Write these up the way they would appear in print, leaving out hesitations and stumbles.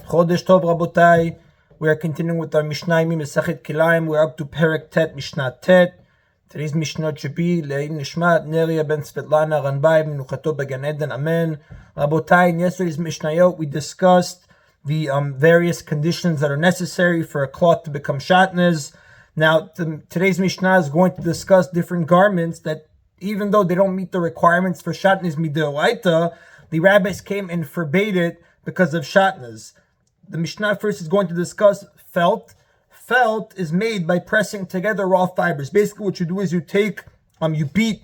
Chodesh Tov Rabotai. We are continuing with our Mishna Yomi Mesachet Kilayim. We're up to Perek Tet, Mishnah Tet. Today's Mishnah should be Le'in Nishmat Neria Ben Svetlana Ranbai Menuchato Began Eden. Amen. Rabotai, in yesterday's Mishnah Yomi, we discussed the various conditions that are necessary for a cloth to become shatnez. Now, today's Mishnah is going to discuss different garments that, even though they don't meet the requirements for shatnez midoraita, the rabbis came and forbade it because of shatnez. The Mishnah first is going to discuss felt. Felt is made by pressing together raw fibers. Basically, what you do is you beat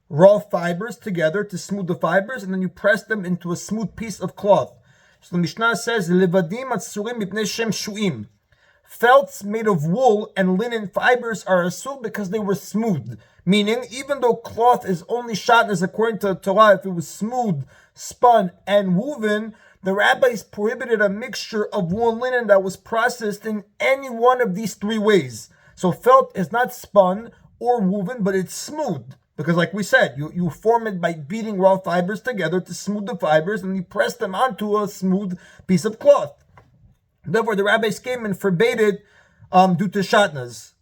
raw fibers together to smooth the fibers, and then you press them into a smooth piece of cloth. So the Mishnah says, "Levadim atsurim mipnei shem shuim." Felts made of wool and linen fibers are asur because they were smooth. Meaning, even though cloth is only shatnez according to the Torah, if it was smooth, spun, and woven, the rabbis prohibited a mixture of wool and linen that was processed in any one of these three ways. So felt is not spun or woven, but it's smooth. Because like we said, you form it by beating raw fibers together to smooth the fibers, and you press them onto a smooth piece of cloth. Therefore, the rabbis came and forbade it due to shatnez.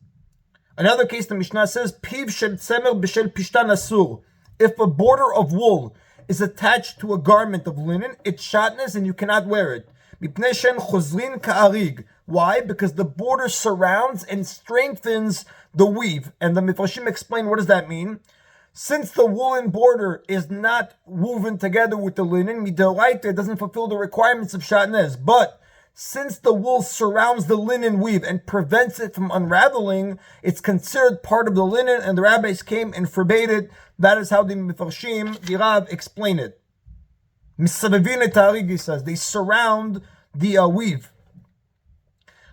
Another case, the Mishnah says, Piv shel tzemer b'shel pishtan asur. If a border of wool is attached to a garment of linen, it's shatnez and you cannot wear it. Mipnei shen chozrin ka'arig. Why? Because the border surrounds and strengthens the weave. And the Mifrashim explain, what does that mean? Since the woolen border is not woven together with the linen, midoraita, it doesn't fulfill the requirements of shatnez. But since the wool surrounds the linen weave and prevents it from unraveling, it's considered part of the linen, and the rabbis came and forbade it. That is how the Mefarshim, the Rav, explain it. Misavivin et ha'arig, he says, they surround the weave.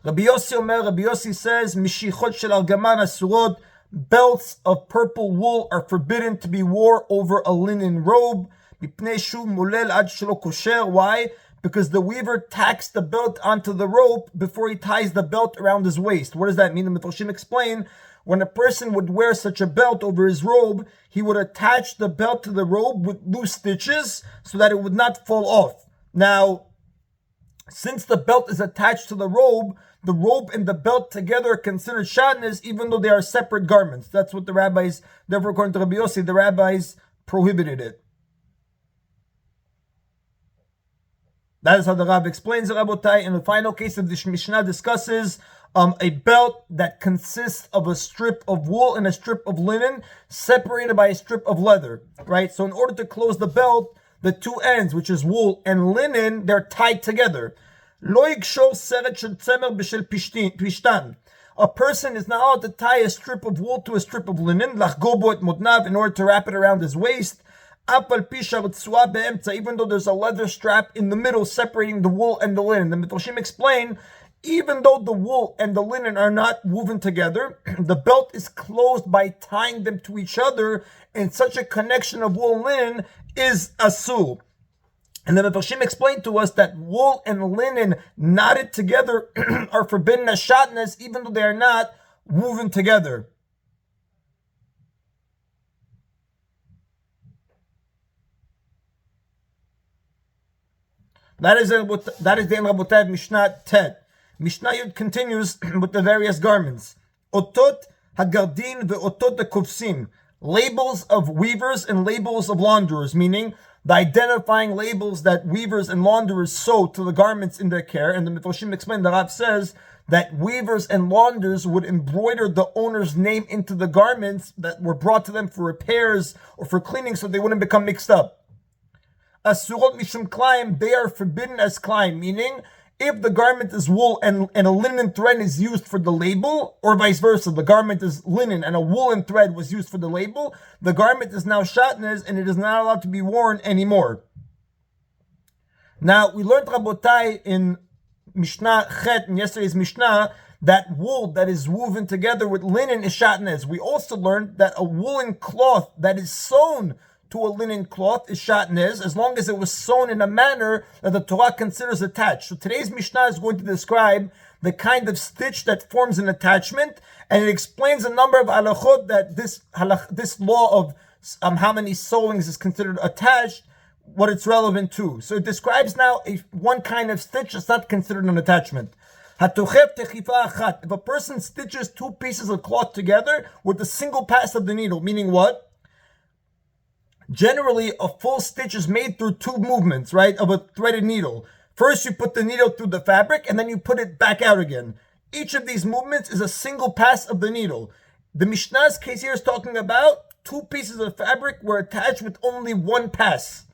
Rabbi Yossi says, Mishichot shel argaman asurot, belts of purple wool are forbidden to be worn over a linen robe. Mipnei shu mulel ad shelo kosher. Why? Because the weaver tacks the belt onto the rope before he ties the belt around his waist. What does that mean? The Mefarshim explain, when a person would wear such a belt over his robe, he would attach the belt to the robe with loose stitches so that it would not fall off. Now, since the belt is attached to the robe and the belt together are considered shatnez, even though they are separate garments. That's what the rabbis, therefore according to Rabbi Yossi, the rabbis prohibited it. That is how the Rav explains it, Rabotai. In the final case of the Mishnah discusses a belt that consists of a strip of wool and a strip of linen separated by a strip of leather, right? So in order to close the belt, the two ends, which is wool and linen, they're tied together. Lo yikshor seret shel tzemer b'shel pishtan. A person is not allowed to tie a strip of wool to a strip of linen, lachgo bo et motnav, in order to wrap it around his waist. Even though there's a leather strap in the middle separating the wool and the linen. The Mifrashim explain, even though the wool and the linen are not woven together, the belt is closed by tying them to each other, and such a connection of wool and linen is asur. And the Mifrashim explained to us that wool and linen knotted together are forbidden as shatnez, even though they are not woven together. That is the end Rabotai of Mishnah Tet. Mishnah Yud continues with the various garments. Otot hagardin ve'otot hakofsim. Labels of weavers and labels of launderers, meaning the identifying labels that weavers and launderers sew to the garments in their care. And the Mifrashim explain, the Rav says that weavers and launderers would embroider the owner's name into the garments that were brought to them for repairs or for cleaning so they wouldn't become mixed up. Asurot mishum Kilayim, they are forbidden as Kilayim, meaning if the garment is wool and a linen thread is used for the label, or vice versa, the garment is linen and a woolen thread was used for the label, the garment is now shatnez and it is not allowed to be worn anymore. Now, we learned, Rabotai, in Mishnah Chet, in yesterday's Mishnah, that wool that is woven together with linen is shatnez. We also learned that a woolen cloth that is sewn to a linen cloth is shatnez, as long as it was sewn in a manner that the Torah considers attached. So today's Mishnah is going to describe the kind of stitch that forms an attachment, and it explains a number of halachot that this law of how many sewings is considered attached what it's relevant to. So it describes now one kind of stitch that's not considered an attachment. If a person stitches two pieces of cloth together with a single pass of the needle, meaning what? Generally, a full stitch is made through two movements, right, of a threaded needle. First, you put the needle through the fabric, and then you put it back out again. Each of these movements is a single pass of the needle. The Mishnah's case here is talking about two pieces of fabric were attached with only one pass.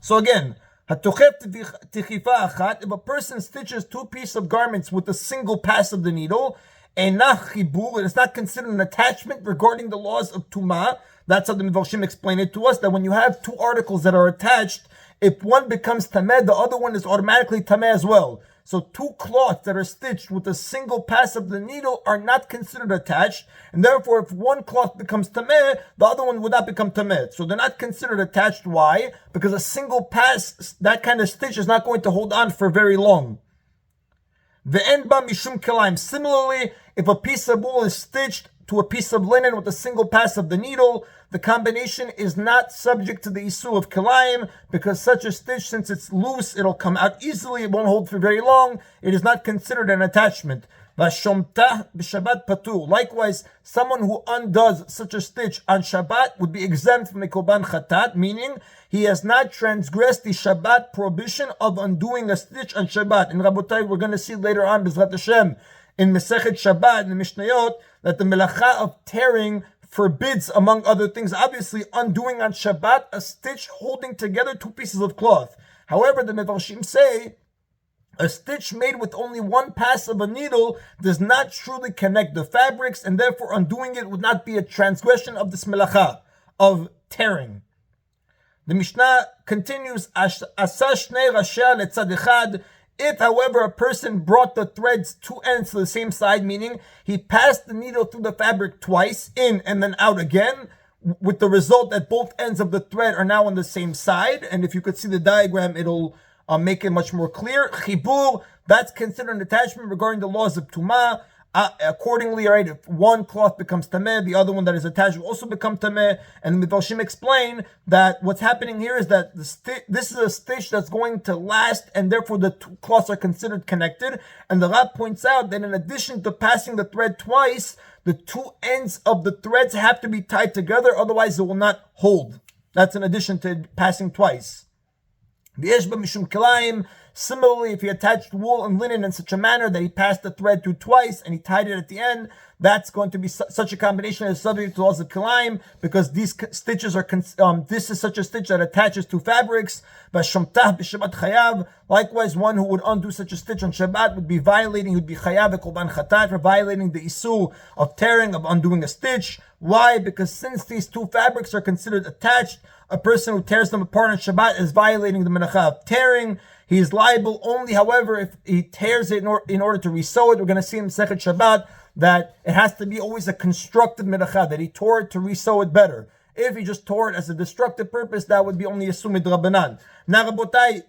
So again, if a person stitches two pieces of garments with a single pass of the needle, it is not considered an attachment regarding the laws of Tumah. That's how the Mivarshim explained it to us, that when you have two articles that are attached, if one becomes tameh, the other one is automatically tameh as well. So two cloths that are stitched with a single pass of the needle are not considered attached, and therefore if one cloth becomes tameh, the other one would not become tameh. So they're not considered attached. Why? Because a single pass, that kind of stitch, is not going to hold on for very long. Ve'en ba mishum kilayim. Similarly, if a piece of wool is stitched to a piece of linen with a single pass of the needle, the combination is not subject to the issue of kilayim, because such a stitch, since it's loose, it'll come out easily, it won't hold for very long, it is not considered an attachment. Vashomtah b'Shabbat patur. Likewise, someone who undoes such a stitch on Shabbat would be exempt from a korban chatat, meaning he has not transgressed the Shabbat prohibition of undoing a stitch on Shabbat. And Rabotai, we're going to see later on, B'ezrat Hashem, in Masechet Shabbat, in the Mishnayot, that the melacha of tearing forbids, among other things, obviously undoing on Shabbat a stitch holding together two pieces of cloth. However, the Mefarshim say a stitch made with only one pass of a needle does not truly connect the fabrics, and therefore undoing it would not be a transgression of this melacha of tearing. The Mishnah continues, Asa shnei rashea letzad echad. If, however, a person brought the threads two ends to the same side, meaning he passed the needle through the fabric twice, in and then out again, with the result that both ends of the thread are now on the same side, and if you could see the diagram, it'll make it much more clear. Chibur, that's considered an attachment regarding the laws of Tumah. Accordingly, right, if one cloth becomes tameh, the other one that is attached will also become tameh. And the Midrashim explain that what's happening here is that this is a stitch that's going to last, and therefore the two cloths are considered connected. And the Rab points out that in addition to passing the thread twice, the two ends of the threads have to be tied together, otherwise it will not hold. That's in addition to passing twice. Similarly, if he attached wool and linen in such a manner that he passed the thread through twice and he tied it at the end, that's going to be such a combination as subject to laws of Kilayim, because these stitches are, this is such a stitch that attaches to fabrics. Likewise, one who would undo such a stitch on Shabbat would be violating, would be chayav korban chatat for violating the issue of tearing, of undoing a stitch. Why? Because since these two fabrics are considered attached, a person who tears them apart on Shabbat is violating the melacha of tearing. He is liable only, however, if he tears it in order to resew it. We're going to see in Masechet Shabbat that it has to be always a constructive melacha, that he tore it to resew it better. If he just tore it as a destructive purpose, that would be only a sumid rabbanan. Now, Rabotai,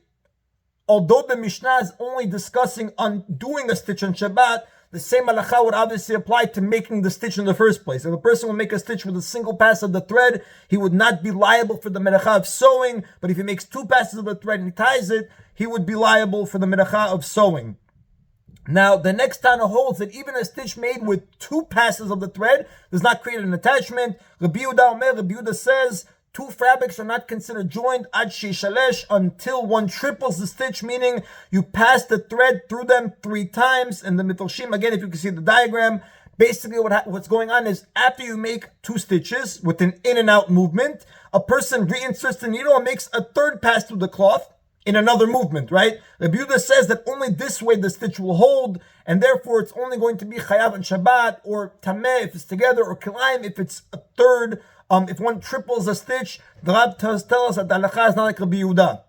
although the Mishnah is only discussing undoing a stitch on Shabbat, the same halacha would obviously apply to making the stitch in the first place. If a person will make a stitch with a single pass of the thread, he would not be liable for the melacha of sewing. But if he makes two passes of the thread and he ties it, he would be liable for the melacha of sewing. Now, the next Tana holds that even a stitch made with two passes of the thread does not create an attachment. Rabbi Yehuda says, two fabrics are not considered joined ad sheishalesh until one triples the stitch, meaning you pass the thread through them 3 times. And the Mifarshim, again, if you can see the diagram, basically what's going on is after you make 2 stitches with an in and out movement, a person reinserts the needle and makes a third pass through the cloth in another movement, right? Rabbi Yehuda says that only this way the stitch will hold, and therefore it's only going to be chayav on Shabbat, or tameh if it's together, or kilayim if it's a third. If one triples a stitch, the Rab tells us that the halacha is not like Rabbi Yehuda.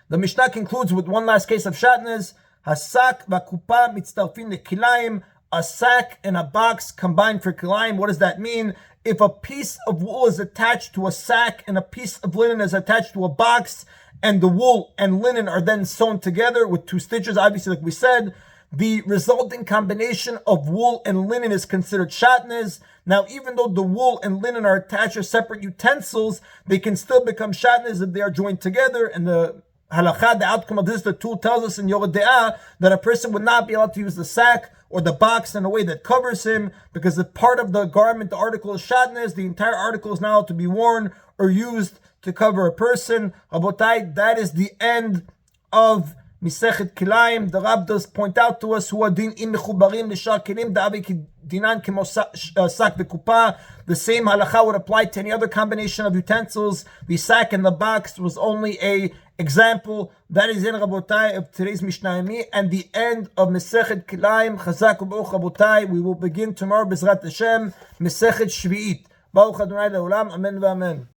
The Mishnah concludes with one last case of shatnez. Hasak v'kupa mitztarfin lekilayim. A sack and a box combined for kilayim. What does that mean? If a piece of wool is attached to a sack and a piece of linen is attached to a box, and the wool and linen are then sewn together with 2 stitches, obviously, like we said, the resulting combination of wool and linen is considered shatnez. Now, even though the wool and linen are attached as separate utensils, they can still become shatnez if they are joined together. And the halakha, the outcome of this, the tool tells us in Yoreh De'ah that a person would not be allowed to use the sack or the box in a way that covers him, because the part of the garment, the article is shatnez, the entire article is not allowed to be worn or used to cover a person. Rabotai, that is the end of Masechet Kilayim. The Rab does point out to us, Hu adin im mechubarim l'shar kelim da'avi dinan kemo sak v'kupa. The same halacha would apply to any other combination of utensils. The sack and the box was only a example. That is in Rabotai of today's Mishna Yomi and the end of Masechet Kilayim. Chazak u'baruch Rabotai. We will begin tomorrow B'ezrat Hashem Masechet Shvi'it. Baruch Adonai le'olam. Amen v'amen.